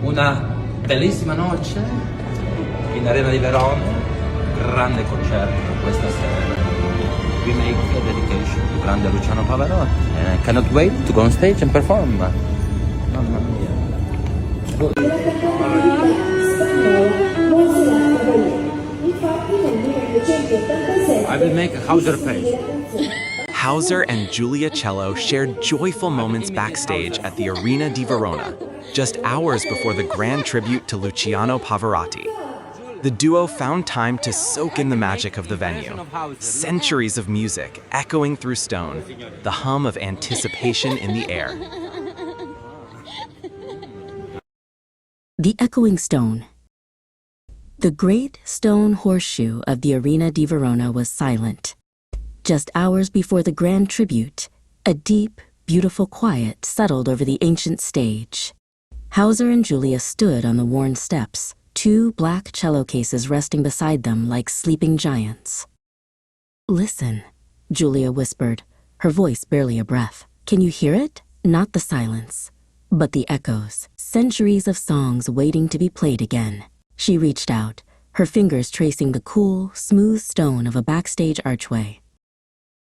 Una bellissima noce in Arena di Verona, grande concerto questa sera. We make a dedication to grande Luciano Pavarotti and I cannot wait to go on stage and perform. Mamma mia. I will make a Hauser face. Hauser and Giulia Cello shared joyful moments backstage at the Arena di Verona, just hours before the grand tribute to Luciano Pavarotti. The duo found time to soak in the magic of the venue. Centuries of music echoing through stone, the hum of anticipation in the air. The echoing stone. The great stone horseshoe of the Arena di Verona was silent. Just hours before the grand tribute, a deep, beautiful quiet settled over the ancient stage. Hauser and Giulia stood on the worn steps, two black cello cases resting beside them like sleeping giants. "Listen," Giulia whispered, her voice barely a breath. "Can you hear it? Not the silence, but the echoes, centuries of songs waiting to be played again." She reached out, her fingers tracing the cool, smooth stone of a backstage archway.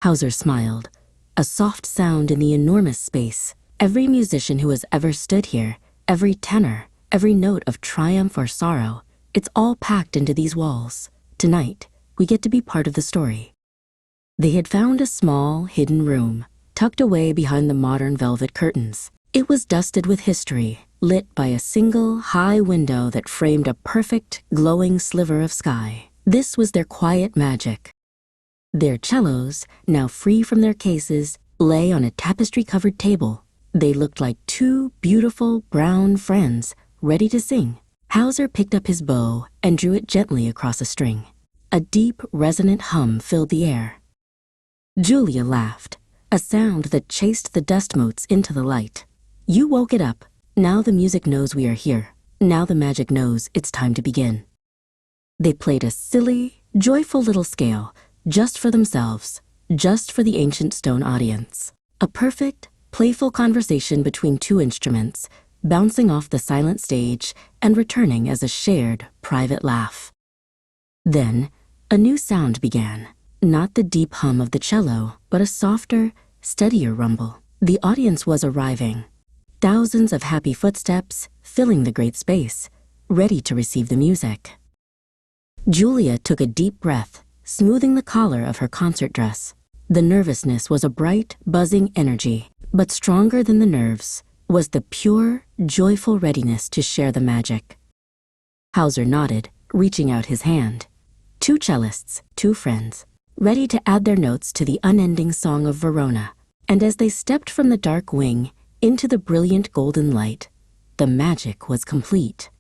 Hauser smiled, a soft sound in the enormous space. Every musician who has ever stood here, every tenor, every note of triumph or sorrow, it's all packed into these walls. Tonight, we get to be part of the story. They had found a small, hidden room, tucked away behind the modern velvet curtains. It was dusted with history, lit by a single, high window that framed a perfect, glowing sliver of sky. This was their quiet magic. Their cellos, now free from their cases, lay on a tapestry-covered table. They looked like two beautiful, brown friends, ready to sing. Hauser picked up his bow and drew it gently across a string. A deep, resonant hum filled the air. Giulia laughed, a sound that chased the dust motes into the light. "You woke it up. Now the music knows we are here. Now the magic knows it's time to begin." They played a silly, joyful little scale, just for themselves, just for the ancient stone audience. A perfect, playful conversation between two instruments, bouncing off the silent stage and returning as a shared, private laugh. Then, a new sound began. Not the deep hum of the cello, but a softer, steadier rumble. The audience was arriving. Thousands of happy footsteps filling the great space, ready to receive the music. Giulia took a deep breath, smoothing the collar of her concert dress. The nervousness was a bright, buzzing energy, but stronger than the nerves was the pure, joyful readiness to share the magic. Hauser nodded, reaching out his hand. Two cellists, two friends, ready to add their notes to the unending song of Verona. And as they stepped from the dark wing into the brilliant golden light, the magic was complete.